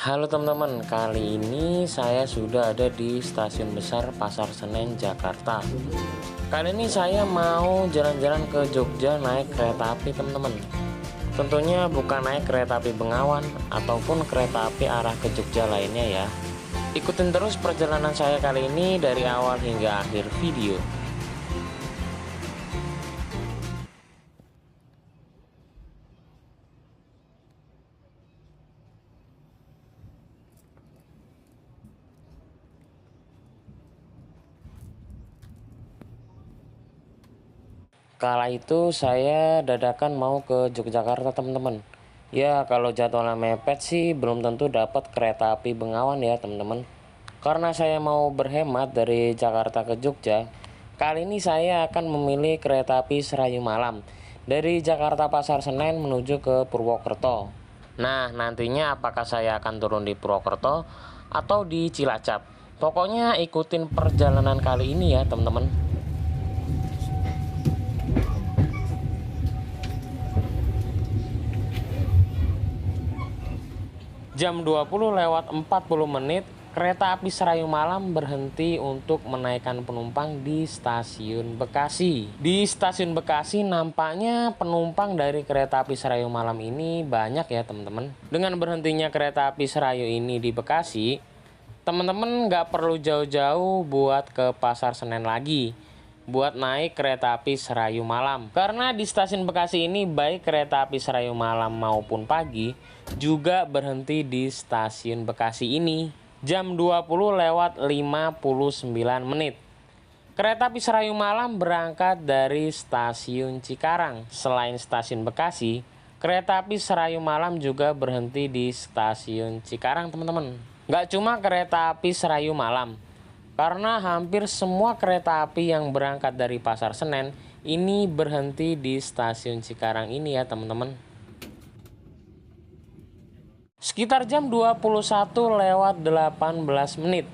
Halo teman-teman, kali ini saya sudah ada di Stasiun Besar Pasar Senen, Jakarta. Kali ini saya mau jalan-jalan ke Jogja naik kereta api teman-teman. Tentunya bukan naik kereta api Bengawan ataupun kereta api arah ke Jogja lainnya ya. Ikutin terus perjalanan saya kali ini dari awal hingga akhir video. Kala itu saya dadakan mau ke Yogyakarta teman-teman. Ya kalau jadwalnya mepet sih belum tentu dapat kereta api Bengawan ya teman-teman. Karena saya mau berhemat dari Jakarta ke Jogja, kali ini saya akan memilih kereta api Serayu Malam dari Jakarta Pasar Senen menuju ke Purwokerto. Nah nantinya apakah saya akan turun di Purwokerto atau di Cilacap? Pokoknya ikutin perjalanan kali ini ya teman-teman. Jam 20:40 kereta api Serayu Malam berhenti untuk menaikkan penumpang di Stasiun Bekasi. Di Stasiun Bekasi nampaknya penumpang dari kereta api Serayu Malam ini banyak ya teman-teman. Dengan berhentinya kereta api Serayu ini di Bekasi, teman-teman nggak perlu jauh-jauh buat ke Pasar Senen lagi buat naik kereta api Serayu Malam. Karena di Stasiun Bekasi ini baik kereta api Serayu Malam maupun pagi juga berhenti di Stasiun Bekasi ini. Jam 20:59. Kereta api Serayu Malam berangkat dari Stasiun Cikarang. Selain Stasiun Bekasi, kereta api Serayu Malam juga berhenti di Stasiun Cikarang teman-teman. Nggak cuma kereta api Serayu Malam, karena hampir semua kereta api yang berangkat dari Pasar Senen ini berhenti di Stasiun Cikarang ini ya teman-teman. Sekitar jam 21:18,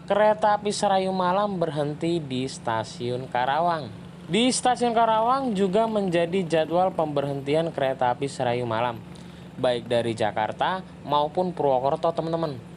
kereta api Serayu Malam berhenti di Stasiun Karawang. Di Stasiun Karawang juga menjadi jadwal pemberhentian kereta api Serayu Malam, baik dari Jakarta maupun Purwokerto teman-teman.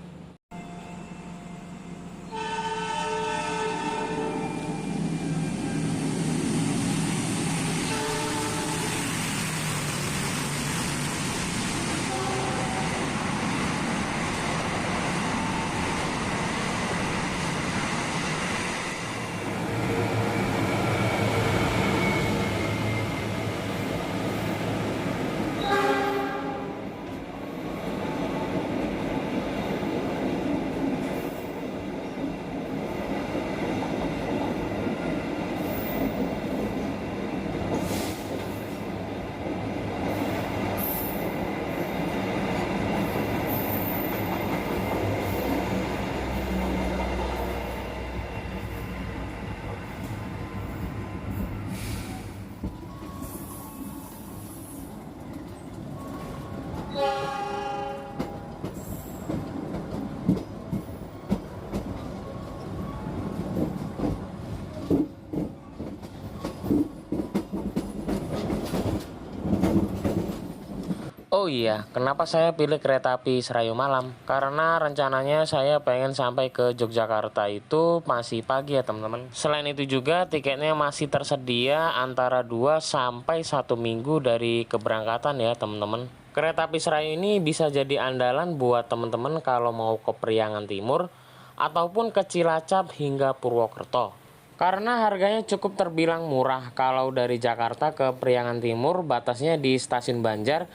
Oh iya, kenapa saya pilih kereta api Serayu Malam? Karena rencananya saya pengen sampai ke Yogyakarta itu masih pagi ya teman-teman. Selain itu juga tiketnya masih tersedia antara 2 sampai 1 minggu dari keberangkatan ya teman-teman. Kereta api Serayu ini bisa jadi andalan buat teman-teman kalau mau ke Priangan Timur ataupun ke Cilacap hingga Purwokerto. Karena harganya cukup terbilang murah. Kalau dari Jakarta ke Priangan Timur batasnya di Stasiun Banjar,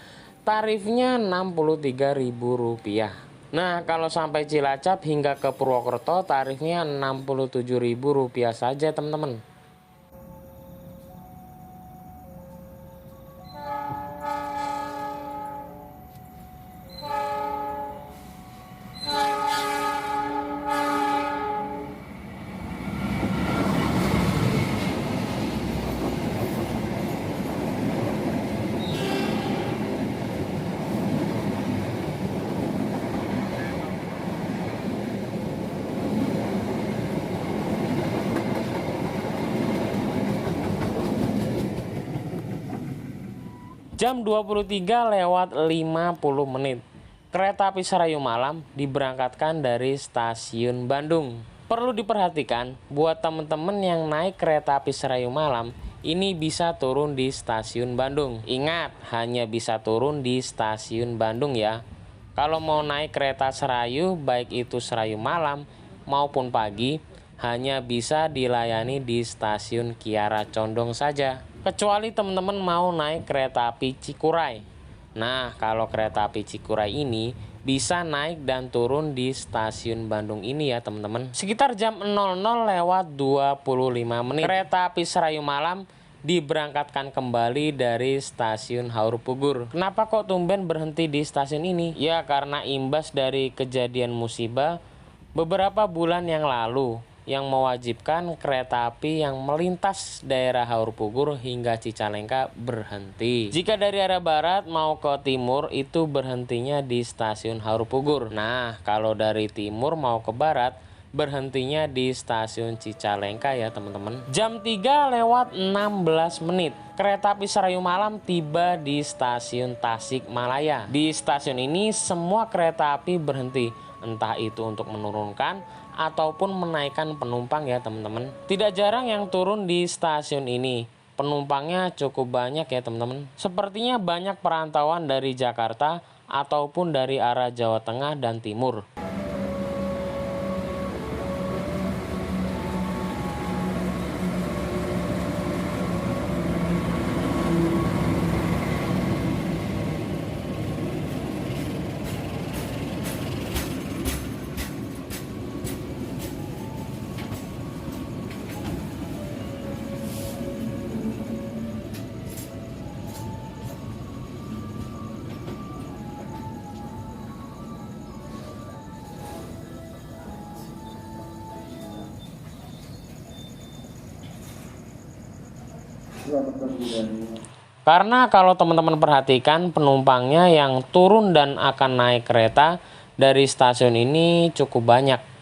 tarifnya Rp63.000. Nah, kalau sampai Cilacap hingga ke Purwokerto tarifnya Rp67.000 saja, teman-teman. Jam 23:50, kereta api Serayu Malam diberangkatkan dari stasiun Bandung. Perlu diperhatikan buat teman-teman yang naik kereta api Serayu Malam, ini bisa turun di stasiun Bandung. Ingat, hanya bisa turun di stasiun Bandung ya. Kalau mau naik kereta Serayu, baik itu Serayu Malam maupun pagi, hanya bisa dilayani di stasiun Kiara Condong saja. Kecuali teman-teman mau naik kereta api Cikuray. Nah, kalau kereta api Cikuray ini bisa naik dan turun di stasiun Bandung ini ya teman-teman. Sekitar jam 00:25. Kereta api Serayu Malam diberangkatkan kembali dari stasiun Haur Pugur. Kenapa kok tumben berhenti di stasiun ini? Ya karena imbas dari kejadian musibah beberapa bulan yang lalu yang mewajibkan kereta api yang melintas daerah Haur Pugur hingga Cicalengka berhenti. Jika dari arah barat mau ke timur itu berhentinya di stasiun Haur Pugur. Nah, kalau dari timur mau ke barat berhentinya di stasiun Cicalengka ya teman-teman. Jam 3:16. Kereta api Serayu Malam tiba di stasiun Tasikmalaya. Di stasiun ini semua kereta api berhenti, entah itu untuk menurunkan ataupun menaikkan penumpang ya teman-teman. Tidak jarang yang turun di stasiun ini. Penumpangnya cukup banyak ya teman-teman. Sepertinya banyak perantauan dari Jakarta ataupun dari arah Jawa Tengah dan Timur. Karena kalau teman-teman perhatikan penumpangnya yang turun dan akan naik kereta dari stasiun ini cukup banyak.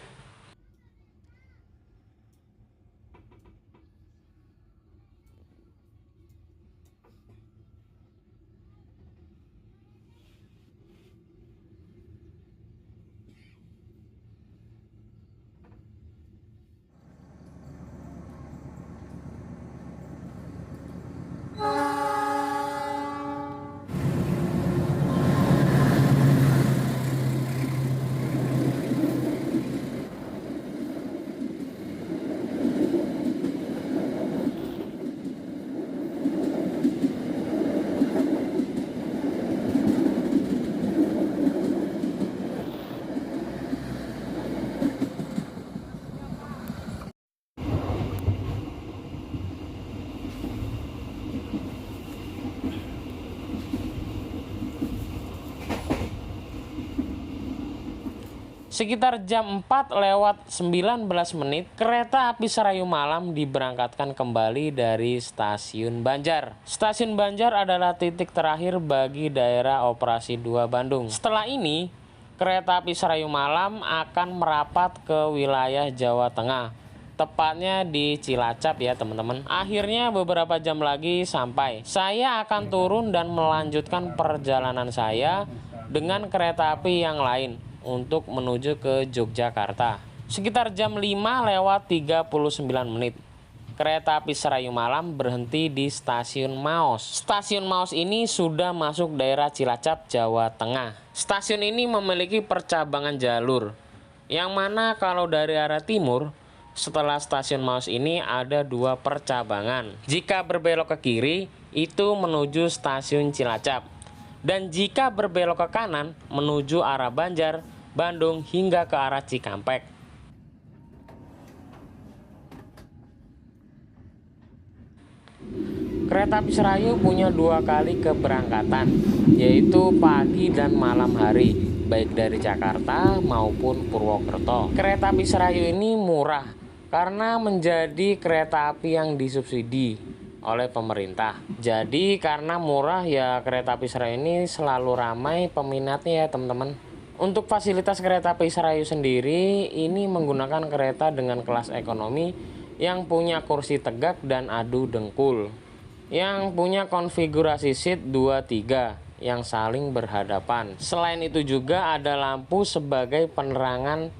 Sekitar jam 4:19, kereta api Serayu Malam diberangkatkan kembali dari stasiun Banjar. Stasiun Banjar adalah titik terakhir bagi daerah operasi 2 Bandung. Setelah ini, kereta api Serayu Malam akan merapat ke wilayah Jawa Tengah. Tepatnya di Cilacap ya teman-teman. Akhirnya beberapa jam lagi sampai. Saya akan turun dan melanjutkan perjalanan saya dengan kereta api yang lain untuk menuju ke Yogyakarta. Sekitar jam 5:39. Kereta api Serayu Malam berhenti di stasiun Maos. Stasiun Maos ini sudah masuk daerah Cilacap, Jawa Tengah. Stasiun ini memiliki percabangan jalur, yang mana kalau dari arah timur, setelah stasiun Maos ini ada 2 percabangan. Jika berbelok ke kiri, itu menuju stasiun Cilacap. Dan jika berbelok ke kanan, menuju arah Banjar, Bandung hingga ke arah Cikampek. Kereta api Serayu punya 2 kali keberangkatan, yaitu pagi dan malam hari, baik dari Jakarta maupun Purwokerto. Kereta api Serayu ini murah karena menjadi kereta api yang disubsidi oleh pemerintah. Jadi karena murah ya kereta api Serayu ini selalu ramai peminatnya ya teman-teman. Untuk fasilitas kereta api Serayu sendiri ini menggunakan kereta dengan kelas ekonomi yang punya kursi tegak dan adu dengkul, yang punya konfigurasi seat 2-3, yang saling berhadapan. Selain itu juga ada lampu sebagai penerangan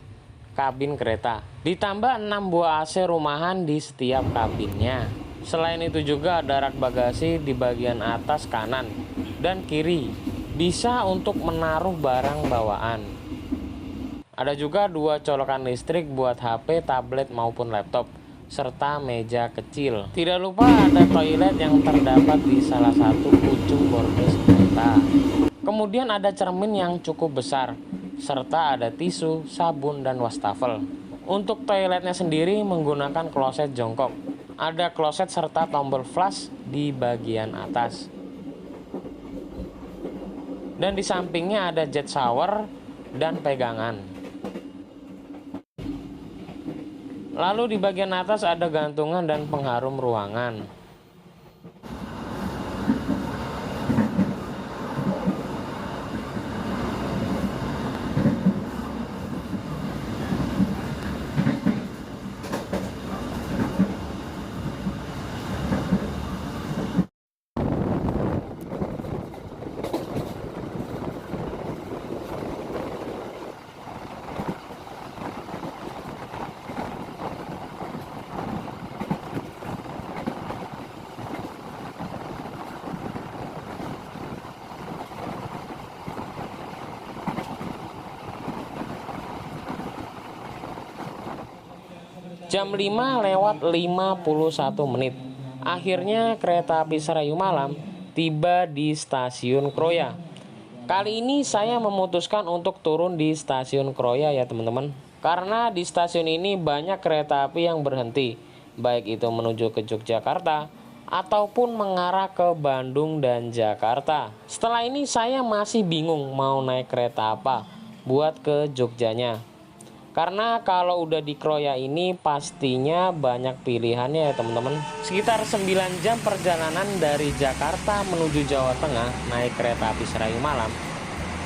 kabin kereta. Ditambah 6 buah AC rumahan di setiap kabinnya. Selain itu juga ada rak bagasi di bagian atas kanan dan kiri, bisa untuk menaruh barang bawaan. Ada juga 2 colokan listrik buat HP, tablet maupun laptop, serta meja kecil. Tidak lupa ada toilet yang terdapat di salah satu ujung bordes kereta. Kemudian ada cermin yang cukup besar, serta ada tisu, sabun, dan wastafel. Untuk toiletnya sendiri menggunakan kloset jongkok. Ada kloset serta tombol flush di bagian atas. Dan di sampingnya ada jet shower dan pegangan. Lalu di bagian atas ada gantungan dan pengharum ruangan. Jam 5:51 menit. Akhirnya kereta api Serayu Malam tiba di stasiun Kroya. Kali ini saya memutuskan untuk turun di stasiun Kroya ya teman-teman. Karena di stasiun ini banyak kereta api yang berhenti, baik itu menuju ke Yogyakarta ataupun mengarah ke Bandung dan Jakarta. Setelah ini saya masih bingung mau naik kereta apa buat ke Jogjanya. Karena kalau udah di Kroya ini pastinya banyak pilihannya ya teman-teman. Sekitar 9 jam perjalanan dari Jakarta menuju Jawa Tengah naik kereta api Serayu Malam.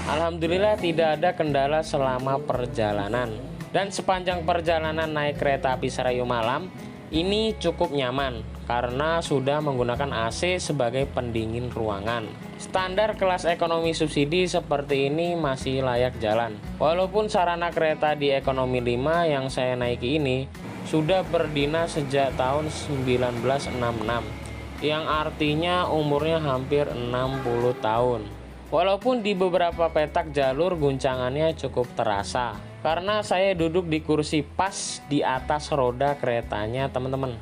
Alhamdulillah tidak ada kendala selama perjalanan. Dan sepanjang perjalanan naik kereta api Serayu Malam ini cukup nyaman karena sudah menggunakan AC sebagai pendingin ruangan. Standar kelas ekonomi subsidi seperti ini masih layak jalan. Walaupun sarana kereta di ekonomi 5 yang saya naiki ini sudah berdinas sejak tahun 1966, yang artinya umurnya hampir 60 tahun. Walaupun di beberapa petak jalur guncangannya cukup terasa karena saya duduk di kursi pas di atas roda keretanya teman-teman.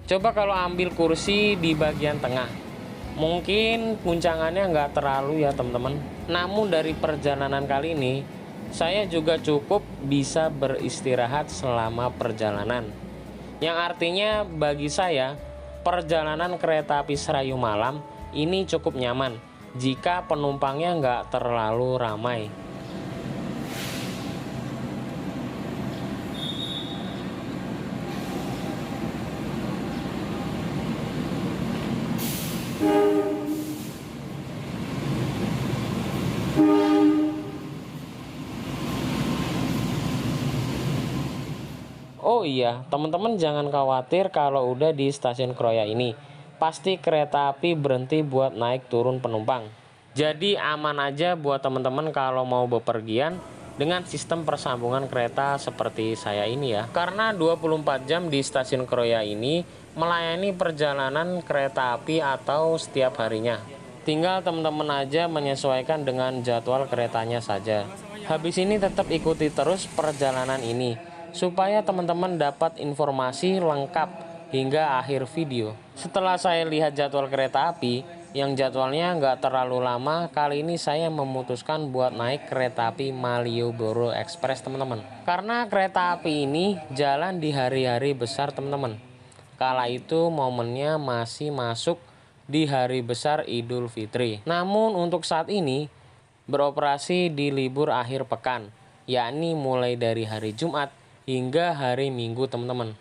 Coba kalau ambil kursi di bagian tengah, mungkin guncangannya nggak terlalu ya teman-teman. Namun dari perjalanan kali ini saya juga cukup bisa beristirahat selama perjalanan. Yang artinya bagi saya perjalanan kereta api Serayu Malam ini cukup nyaman jika penumpangnya nggak terlalu ramai. Oh iya, teman-teman jangan khawatir kalau udah di stasiun Kroya ini. Pasti kereta api berhenti buat naik turun penumpang. Jadi aman aja buat teman-teman kalau mau bepergian dengan sistem persambungan kereta seperti saya ini ya. Karena 24 jam di stasiun Kroya ini melayani perjalanan kereta api atau setiap harinya. Tinggal teman-teman aja menyesuaikan dengan jadwal keretanya saja. Habis ini tetap ikuti terus perjalanan ini supaya teman-teman dapat informasi lengkap hingga akhir video. Setelah saya lihat jadwal kereta api yang jadwalnya nggak terlalu lama, kali ini saya memutuskan buat naik kereta api Malioboro Express teman-teman. Karena kereta api ini jalan di hari-hari besar teman-teman. Kala itu momennya masih masuk di hari besar Idul Fitri. Namun untuk saat ini beroperasi di libur akhir pekan, yakni mulai dari hari Jumat hingga hari Minggu teman-teman.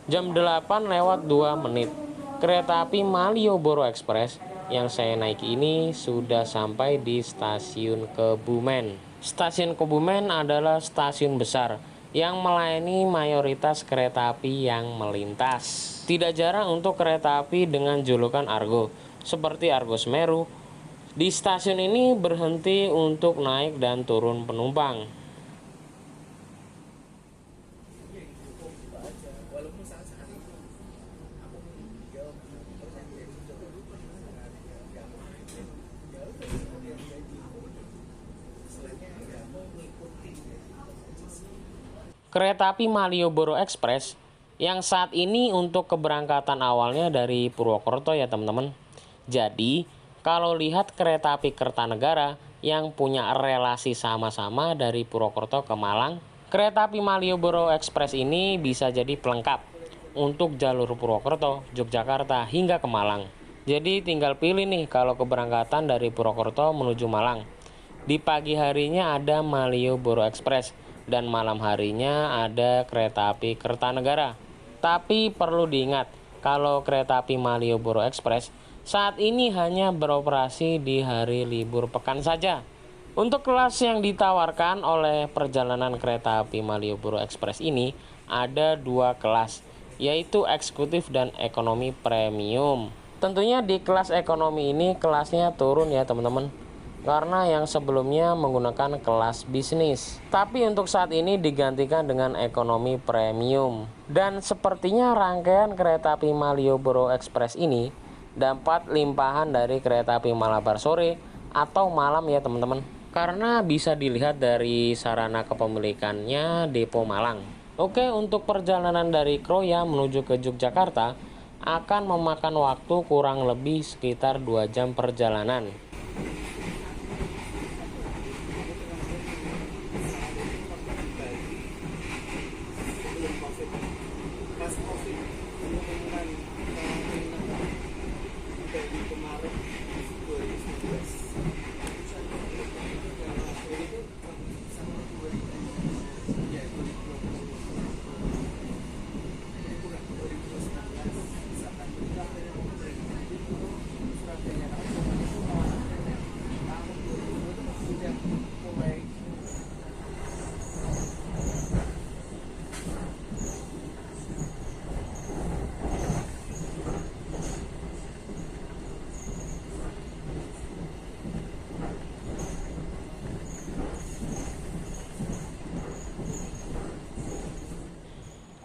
Jam 8 lewat 2 menit. Kereta api Malioboro Express yang saya naiki ini sudah sampai di stasiun Kebumen. Stasiun Kebumen adalah stasiun besar yang melayani mayoritas kereta api yang melintas. Tidak jarang untuk kereta api dengan julukan Argo, seperti Argo Semeru. Di stasiun ini berhenti untuk naik dan turun penumpang. Kereta api Malioboro Express yang saat ini untuk keberangkatan awalnya dari Purwokerto ya teman-teman. Jadi kalau lihat kereta api Kertanegara yang punya relasi sama-sama dari Purwokerto ke Malang, kereta api Malioboro Express ini bisa jadi pelengkap untuk jalur Purwokerto, Yogyakarta hingga ke Malang. Jadi tinggal pilih nih kalau keberangkatan dari Purwokerto menuju Malang. Di pagi harinya ada Malioboro Express dan malam harinya ada kereta api Kertanegara. Tapi perlu diingat, kalau kereta api Malioboro Express saat ini hanya beroperasi di hari libur pekan saja. Untuk kelas yang ditawarkan oleh perjalanan kereta api Malioboro Express ini ada 2 kelas, yaitu eksekutif dan ekonomi premium. Tentunya di kelas ekonomi ini kelasnya turun ya teman-teman, karena yang sebelumnya menggunakan kelas bisnis. Tapi untuk saat ini digantikan dengan ekonomi premium. Dan sepertinya rangkaian kereta api Malioboro Express ini dapat limpahan dari kereta api Malabar sore atau malam ya teman-teman. Karena bisa dilihat dari sarana kepemilikannya Depo Malang. Oke, untuk perjalanan dari Kroya menuju ke Yogyakarta akan memakan waktu kurang lebih sekitar 2 jam perjalanan.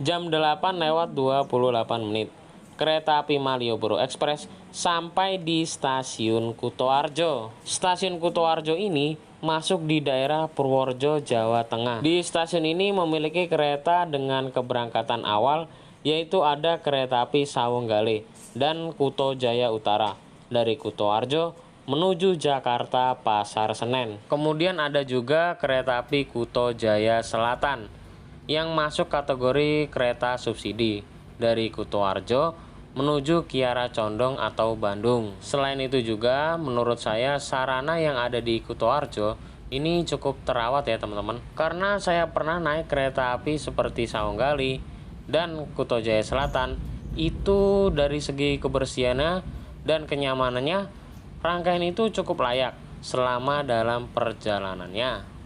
Jam 8 lewat 28 menit. Kereta api Malioboro Express sampai di stasiun Kutoarjo. Stasiun Kutoarjo ini masuk di daerah Purworejo, Jawa Tengah. Di stasiun ini memiliki kereta dengan keberangkatan awal, yaitu ada kereta api Sawonggale dan Kuto Jaya Utara dari Kutoarjo menuju Jakarta Pasar Senen. Kemudian ada juga kereta api Kuto Jaya Selatan yang masuk kategori kereta subsidi dari Kutoarjo menuju Kiara Condong atau Bandung. Selain itu juga menurut saya sarana yang ada di Kutoarjo ini cukup terawat ya teman-teman. Karena saya pernah naik kereta api seperti Sawonggale dan Kuto Jaya Selatan, itu dari segi kebersihannya dan kenyamanannya rangkaian itu cukup layak selama dalam perjalanannya.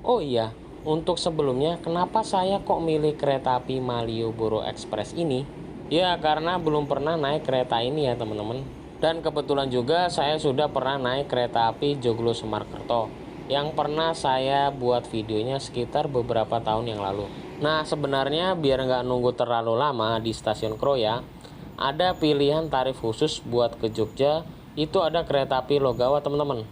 Oh iya, untuk sebelumnya kenapa saya kok milih kereta api Malioboro Express ini? Ya karena belum pernah naik kereta ini ya teman-teman. Dan kebetulan juga saya sudah pernah naik kereta api Joglo Semarkerto yang pernah saya buat videonya sekitar beberapa tahun yang lalu. Nah sebenarnya biar nggak nunggu terlalu lama di stasiun Kroya, ada pilihan tarif khusus buat ke Jogja, itu ada kereta api Logawa teman-teman.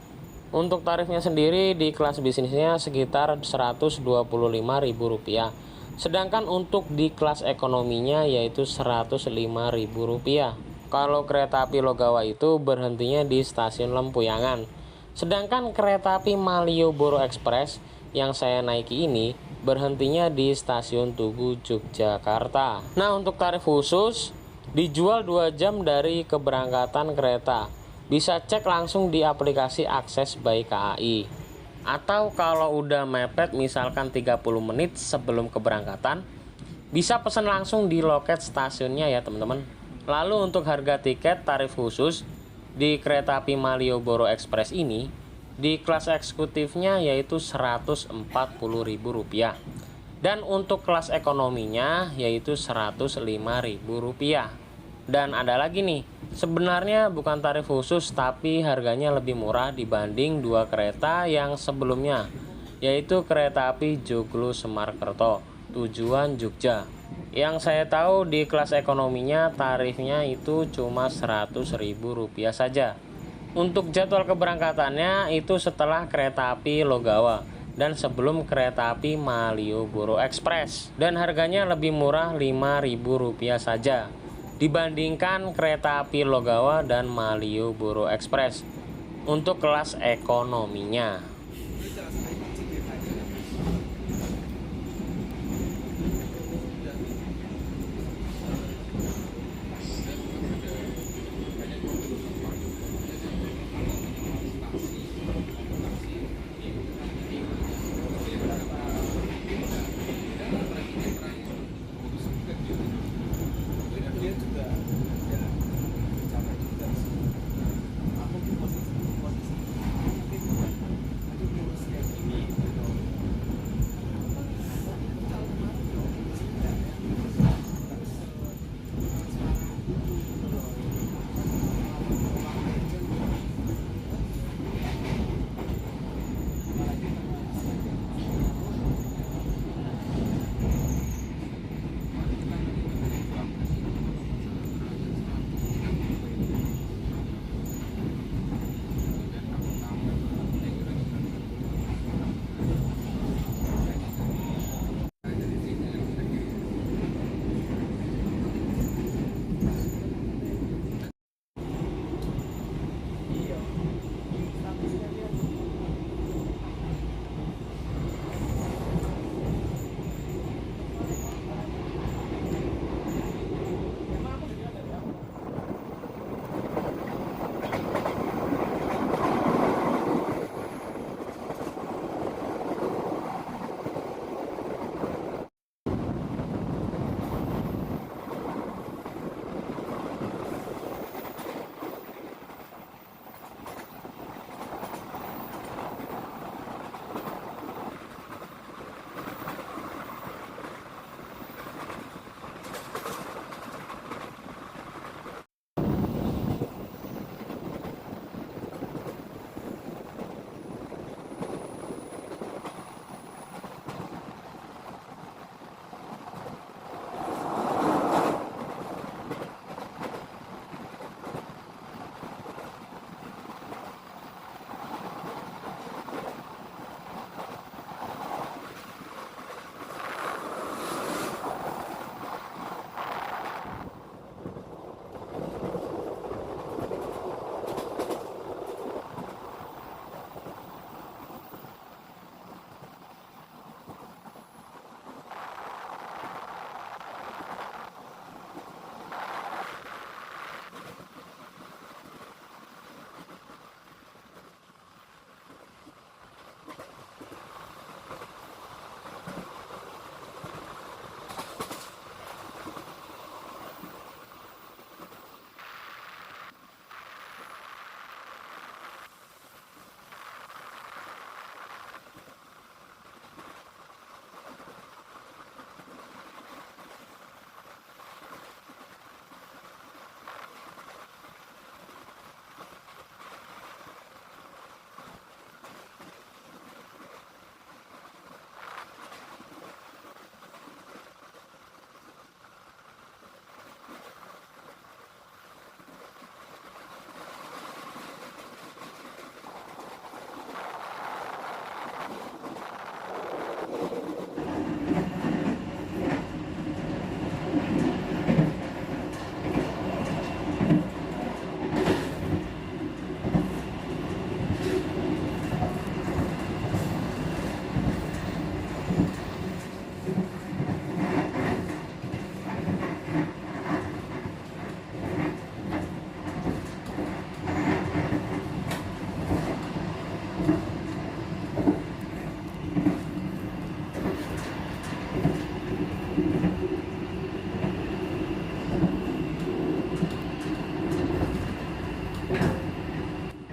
Untuk tarifnya sendiri di kelas bisnisnya sekitar Rp125.000. Sedangkan untuk di kelas ekonominya yaitu Rp105.000. Kalau kereta api Logawa itu berhentinya di stasiun Lempuyangan. Sedangkan kereta api Malioboro Express yang saya naiki ini berhentinya di Stasiun Tugu Yogyakarta. Nah, untuk tarif khusus dijual 2 jam dari keberangkatan kereta. Bisa cek langsung di aplikasi Akses by KAI. Atau kalau udah mepet misalkan 30 menit sebelum keberangkatan, bisa pesan langsung di loket stasiunnya ya teman-teman. Lalu untuk harga tiket tarif khusus di kereta api Malioboro Express ini, di kelas eksekutifnya yaitu Rp140.000. Dan untuk kelas ekonominya yaitu Rp105.000. Dan ada lagi nih, sebenarnya bukan tarif khusus tapi harganya lebih murah dibanding 2 kereta yang sebelumnya, yaitu kereta api Joglo Semarkerto tujuan Jogja. Yang saya tahu di kelas ekonominya tarifnya itu cuma Rp100.000 saja. Untuk jadwal keberangkatannya itu setelah kereta api Logawa dan sebelum kereta api Malioboro Express. Dan harganya lebih murah Rp5.000 saja dibandingkan kereta api Logawa dan Malioboro Express untuk kelas ekonominya.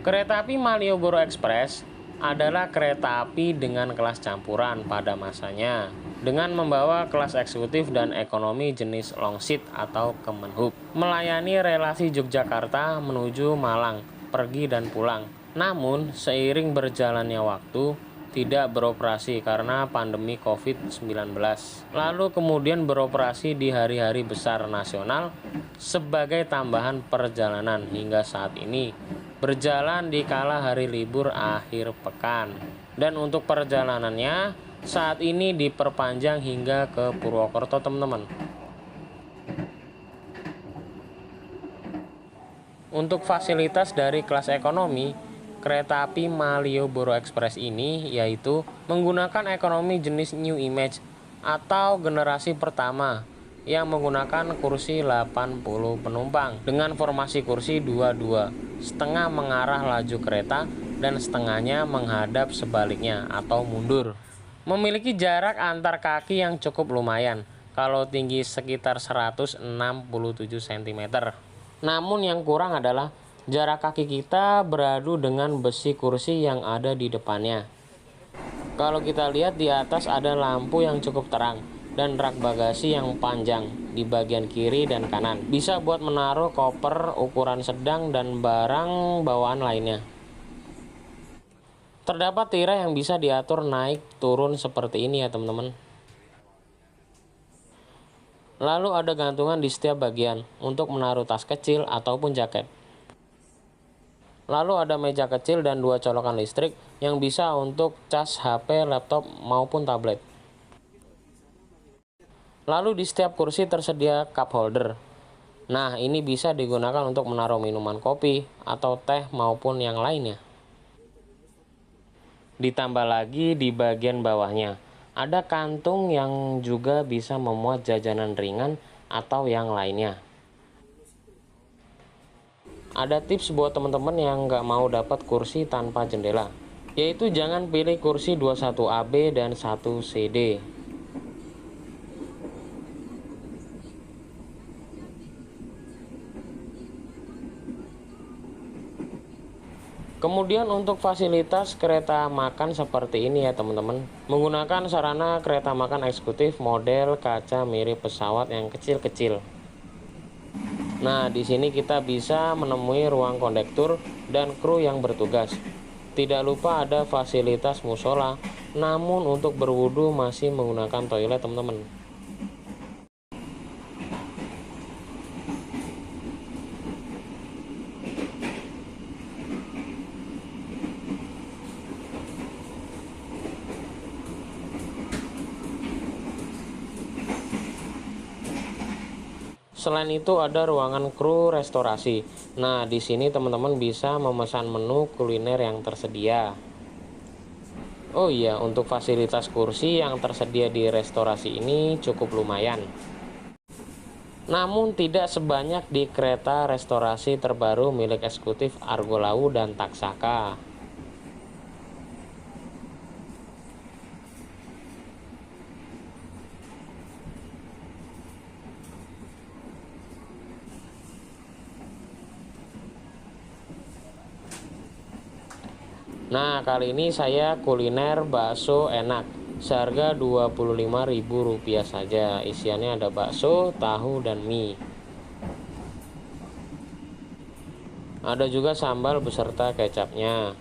Kereta api Malioboro Express adalah kereta api dengan kelas campuran pada masanya, dengan membawa kelas eksekutif dan ekonomi jenis Longseat atau Kemenhub, melayani relasi Yogyakarta menuju Malang, pergi dan pulang. Namun, seiring berjalannya waktu, tidak beroperasi karena pandemi COVID-19. Lalu kemudian beroperasi di hari-hari besar nasional sebagai tambahan perjalanan hingga saat ini berjalan di kala hari libur akhir pekan. Dan untuk perjalanannya saat ini diperpanjang hingga ke Purwokerto, teman-teman. Untuk fasilitas dari kelas ekonomi, kereta api Malioboro Express ini yaitu menggunakan ekonomi jenis New Image atau generasi pertama yang menggunakan kursi 80 penumpang dengan formasi kursi 22, setengah mengarah laju kereta dan setengahnya menghadap sebaliknya atau mundur. Memiliki jarak antar kaki yang cukup lumayan, kalau tinggi sekitar 167 cm. Namun yang kurang adalah jarak kaki kita beradu dengan besi kursi yang ada di depannya. Kalau kita lihat di atas ada lampu yang cukup terang dan rak bagasi yang panjang di bagian kiri dan kanan. Bisa buat menaruh koper ukuran sedang dan barang bawaan lainnya. Terdapat tirai yang bisa diatur naik turun seperti ini ya teman-teman. Lalu ada gantungan di setiap bagian untuk menaruh tas kecil ataupun jaket. Lalu ada meja kecil dan 2 colokan listrik yang bisa untuk cas HP, laptop maupun tablet. Lalu di setiap kursi tersedia cup holder. Nah, ini bisa digunakan untuk menaruh minuman kopi atau teh maupun yang lainnya. Ditambah lagi di bagian bawahnya, ada kantung yang juga bisa memuat jajanan ringan atau yang lainnya. Ada tips buat teman-teman yang nggak mau dapat kursi tanpa jendela, yaitu jangan pilih kursi 21AB dan 1CD. Kemudian untuk fasilitas kereta makan seperti ini ya teman-teman. Menggunakan sarana kereta makan eksekutif model kaca mirip pesawat yang kecil-kecil. Nah, di sini kita bisa menemui ruang kondektur dan kru yang bertugas. Tidak lupa ada fasilitas musola, namun untuk berwudu masih menggunakan toilet teman-teman. Selain itu ada ruangan kru restorasi. Nah, di sini teman-teman bisa memesan menu kuliner yang tersedia. Oh iya, untuk fasilitas kursi yang tersedia di restorasi ini cukup lumayan. Namun tidak sebanyak di kereta restorasi terbaru milik eksekutif Argolawu dan Taksaka. Nah, kali ini saya kuliner bakso enak seharga Rp25.000 saja. Isiannya ada bakso, tahu, dan mie. Ada juga sambal beserta kecapnya.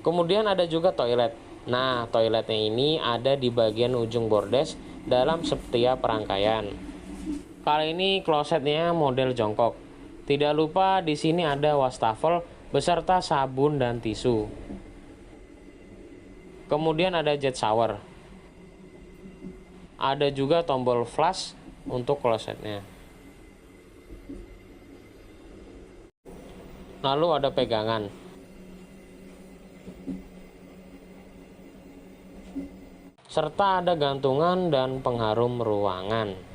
Kemudian ada juga toilet. Nah, toiletnya ini ada di bagian ujung bordes dalam setiap rangkaian. Kali ini klosetnya model jongkok. Tidak lupa di sini ada wastafel beserta sabun dan tisu. Kemudian ada jet shower. Ada juga tombol flush untuk klosetnya. Lalu ada pegangan. serta ada gantungan dan pengharum ruangan.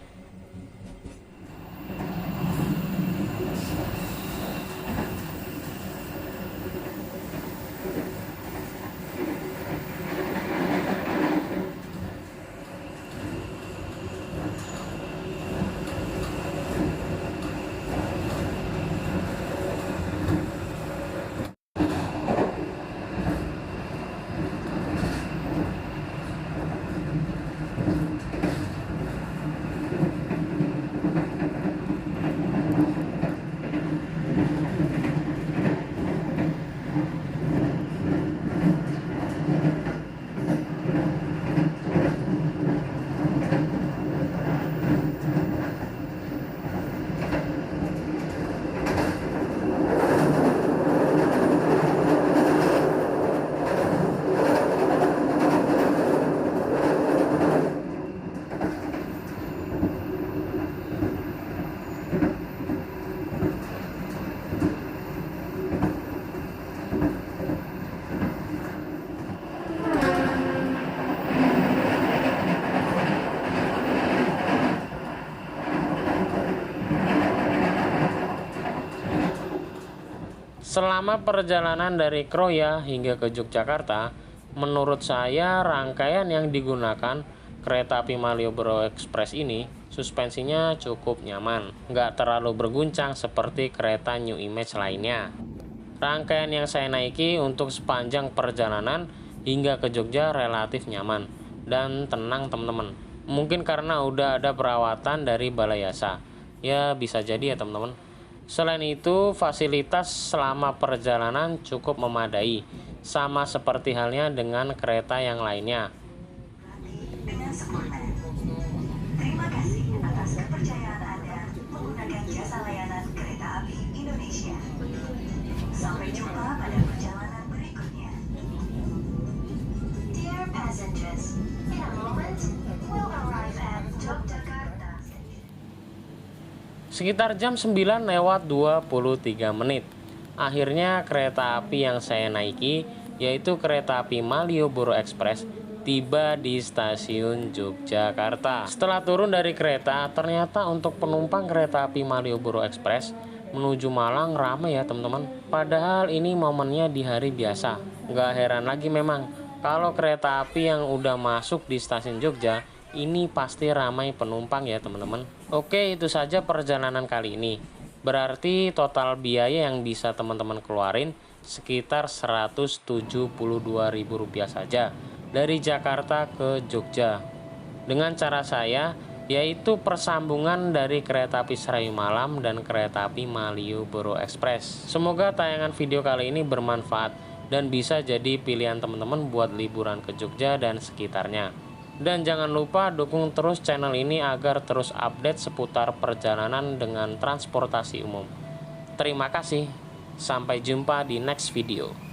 Selama perjalanan dari Kroya hingga ke Yogyakarta, menurut saya rangkaian yang digunakan kereta api Malioboro Express ini suspensinya cukup nyaman, nggak terlalu berguncang seperti kereta New Image lainnya. Rangkaian yang saya naiki untuk sepanjang perjalanan hingga ke Jogja relatif nyaman dan tenang teman-teman. Mungkin karena udah ada perawatan dari Balai Yasa. Ya bisa jadi ya teman-teman. Selain itu, fasilitas selama perjalanan cukup memadai, sama seperti halnya dengan kereta yang lainnya. Dengan sempurna. Terima kasih atas kepercayaan Anda menggunakan jasa layanan kereta api Indonesia. Sampai jumpa pada perjalanan berikutnya. Dear passengers, in a moment we'll arrive at Yogyakarta. Sekitar jam 9 lewat 23 menit. Akhirnya kereta api yang saya naiki, yaitu kereta api Malioboro Express, tiba di stasiun Yogyakarta. Setelah turun dari kereta, ternyata untuk penumpang kereta api Malioboro Express menuju Malang ramai ya teman-teman. Padahal ini momennya di hari biasa. Nggak heran lagi memang kalau kereta api yang udah masuk di stasiun Jogja ini pasti ramai penumpang ya teman-teman. Oke, itu saja perjalanan kali ini. Berarti total biaya yang bisa teman-teman keluarin sekitar Rp172.000 saja dari Jakarta ke Jogja. Dengan cara saya, yaitu persambungan dari kereta api Serayu Malam dan kereta api Malioboro Express. Semoga tayangan video kali ini bermanfaat dan bisa jadi pilihan teman-teman buat liburan ke Jogja dan sekitarnya. Dan jangan lupa dukung terus channel ini agar terus update seputar perjalanan dengan transportasi umum. Terima kasih, sampai jumpa di next video.